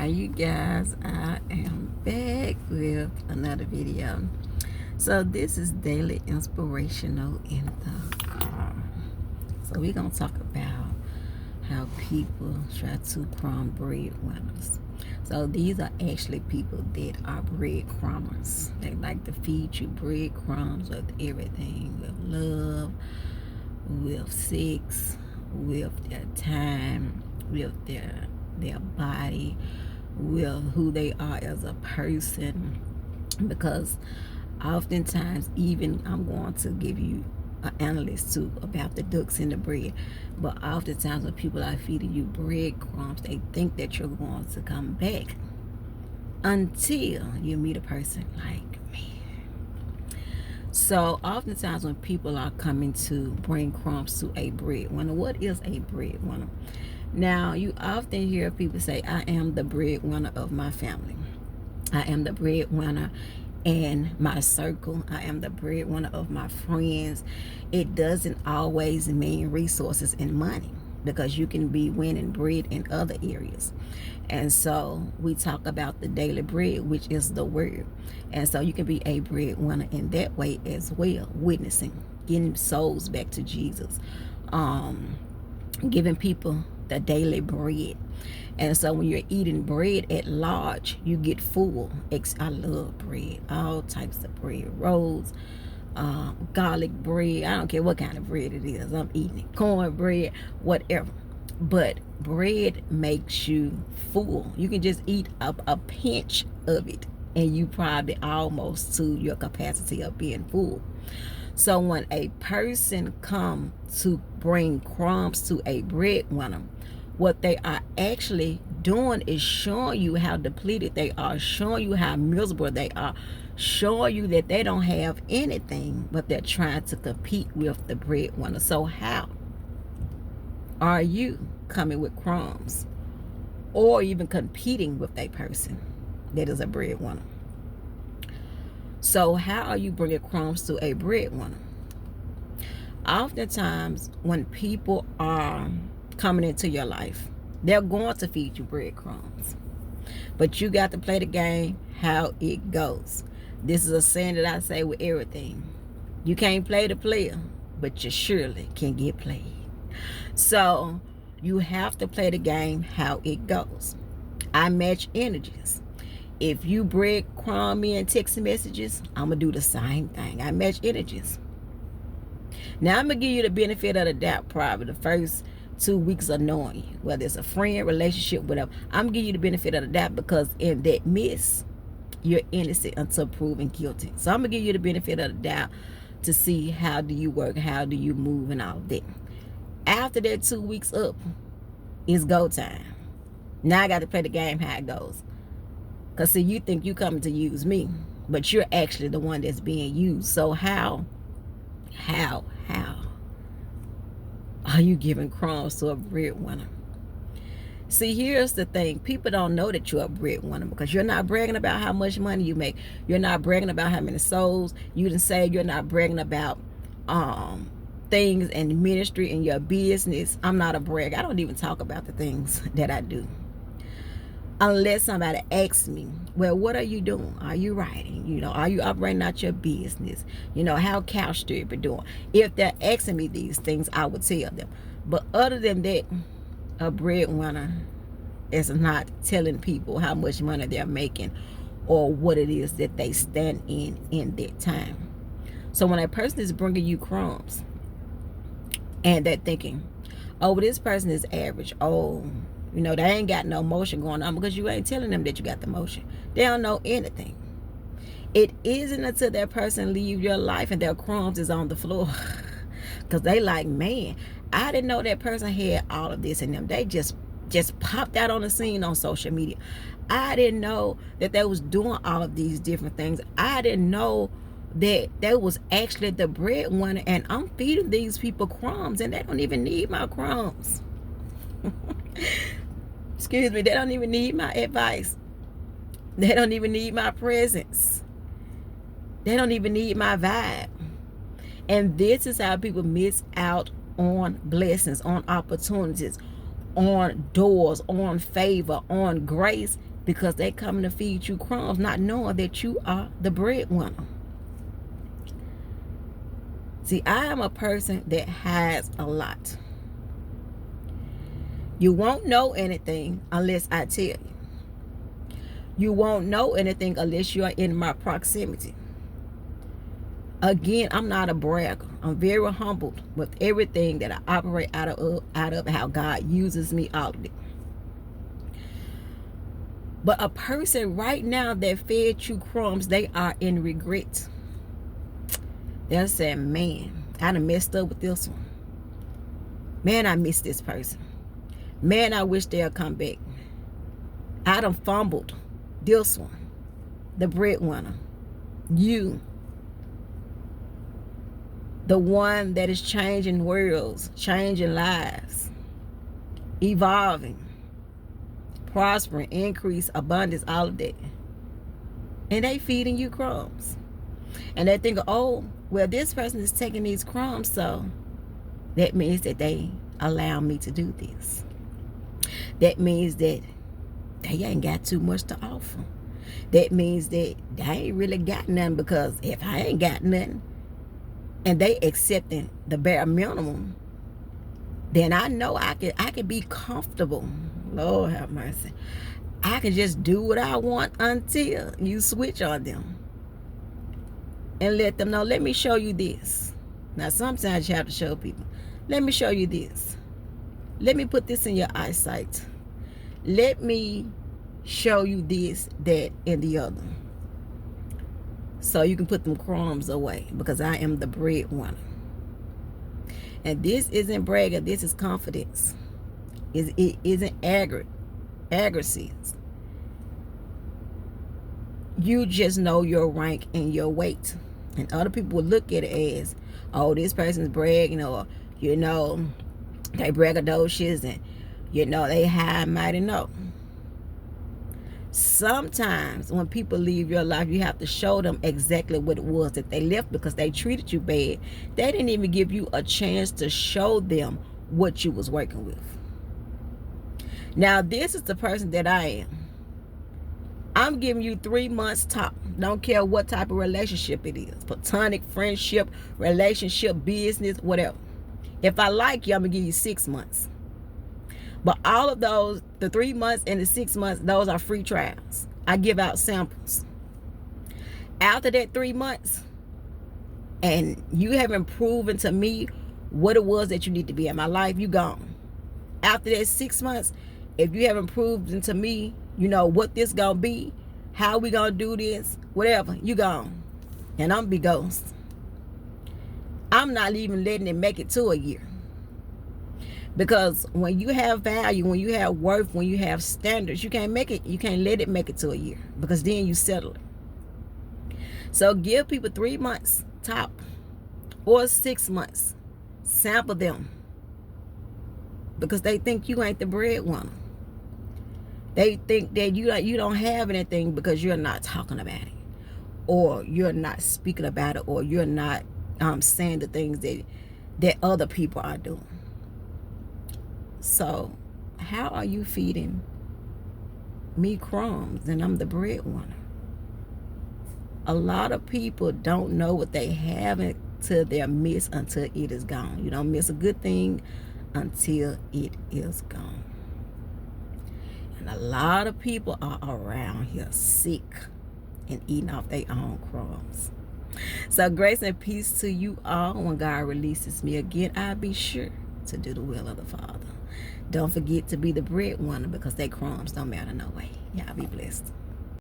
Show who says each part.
Speaker 1: Hi you guys, I am back with another video. So this is daily inspirational in the car. So we're gonna talk about how people try to crumb breadwinners. So these are actually people that are breadcrumbers. They like to feed you breadcrumbs with everything, with love, with sex, with their time, with their body, with who they are as a person. Because oftentimes, even I'm going to give you an analyst too about the ducks in the bread, but oftentimes when people are feeding you breadcrumbs, they think that you're going to come back until you meet a person like me. So oftentimes when people are coming to bring crumbs to a breadwinner, what is a breadwinner? Now, you often hear people say, I am the breadwinner of my family. I am the breadwinner in my circle. I am the breadwinner of my friends. It doesn't always mean resources and money, because you can be winning bread in other areas. And so we talk about the daily bread, which is the word. And so you can be a breadwinner in that way as well, witnessing, getting souls back to Jesus, giving people the daily bread. And so when you're eating bread at large, you get full. I love bread, all types of bread, rolls, garlic bread. I don't care what kind of bread it is. I'm eating it. Cornbread, whatever. But bread makes you full. You can just eat up a pinch of it, and you probably almost to your capacity of being full. So when a person comes to bring crumbs to a breadwinner, what they are actually doing is showing you how depleted they are, showing you how miserable they are, showing you that they don't have anything, but they're trying to compete with the breadwinner. So how are you coming with crumbs or even competing with a person that is a breadwinner? So how are you bringing crumbs to a breadwinner? Oftentimes when people are coming into your life, they're going to feed you breadcrumbs, but you got to play the game how it goes. This is a saying that I say with everything: you can't play the player, but you surely can get played. So you have to play the game how it goes. I match energies. If you breadcrumb me in text messages, I'm gonna do the same thing. I match energies. Now I'm gonna give you the benefit of the doubt, probably the first 2 weeks of knowing you, whether it's a friend, relationship, whatever. I'm giving you the benefit of the doubt, because in that miss, you're innocent until proven guilty. So I'm gonna give you the benefit of the doubt to see how do you work, how do you move, and all of that. After that 2 weeks up, it's go time. Now I got to play the game how it goes. Because see, you think you coming to use me, but you're actually the one that's being used. So how are you giving crumbs to a breadwinner? See, here's the thing. People don't know that you're a breadwinner because you're not bragging about how much money you make. You're not bragging about how many souls you done saved. You're not bragging about things in ministry and your business. I'm not a brag. I don't even talk about the things that I do, unless somebody asks me, well, what are you doing? Are you writing? You know, are you operating out your business? You know, how couch stripping doing? If they're asking me these things, I would tell them. But other than that, a breadwinner is not telling people how much money they're making or what it is that they stand in that time. So when a person is bringing you crumbs and they're thinking, oh, well, this person is average. Oh, you know, they ain't got no motion going on, because you ain't telling them that you got the motion. They don't know anything. It isn't until that person leave your life and their crumbs is on the floor. Because they like, man, I didn't know that person had all of this in them. They just popped out on the scene on social media. I didn't know that they was doing all of these different things. I didn't know that they was actually the breadwinner, and I'm feeding these people crumbs, and they don't even need my crumbs. Excuse me, they don't even need my advice. They don't even need my presence. They don't even need my vibe. And this is how people miss out on blessings, on opportunities, on doors, on favor, on grace, because they coming to feed you crumbs, not knowing that you are the breadwinner. See, I am a person that has a lot. You won't know anything unless I tell you. You won't know anything unless you are in my proximity. Again, I'm not a bragger. I'm very humbled with everything that I operate out of how God uses me, all of it. But a person right now that fed you crumbs, they are in regret. They're saying, man, I done messed up with this one. Man, I miss this person. Man, I wish they'll come back. I done fumbled this one, the breadwinner. You, the one that is changing worlds, changing lives, evolving, prospering, increase, abundance, all of that. And they feeding you crumbs. And they think, oh, well, this person is taking these crumbs, so that means that they allow me to do this. That means that they ain't got too much to offer. That means that they ain't really got nothing, because if I ain't got nothing and they accepting the bare minimum, then I know I can be comfortable. Lord have mercy. I can just do what I want until you switch on them and let them know, let me show you this. Now, sometimes you have to show people, let me show you this. Let me put this in your eyesight. Let me show you this, that, and the other. So you can put them crumbs away, because I am the breadwinner. And this isn't bragging, this is confidence. It isn't aggressive. You just know your rank and your weight. And other people will look at it as, oh, this person's bragging, or, you know, they braggadocious, and, you know, they high and mighty. No. Sometimes when people leave your life, you have to show them exactly what it was that they left, because they treated you bad. They didn't even give you a chance to show them what you was working with. Now, this is the person that I am. I'm giving you 3 months top. Don't care what type of relationship it is. Platonic, friendship, relationship, business, whatever. If I like you, I'm going to give you 6 months. But all of those, the 3 months and the 6 months, those are free trials. I give out samples. After that 3 months, and you haven't proven to me what it was that you need to be in my life, you gone. After that 6 months, if you haven't proven to me, you know, what this gonna be, how we gonna do this, whatever, you gone. And I'm be ghost. I'm not even letting it make it to a year. Because when you have value, when you have worth, when you have standards, you can't let it make it to a year, because then you settle it. So give people 3 months top, or 6 months. Sample them, because they think you ain't the breadwinner. They think that you don't have anything because you're not talking about it, or you're not speaking about it, or you're not saying the things that other people are doing. So how are you feeding me crumbs and I'm the breadwinner? A lot of people don't know what they have until they're missed, until it is gone. You don't miss a good thing until it is gone. And a lot of people are around here sick and eating off their own crumbs. So grace and peace to you all. When God releases me again, I'll be sure to do the will of the Father. Don't forget to be the breadwinner, because they crumbs don't matter no way. Y'all be blessed.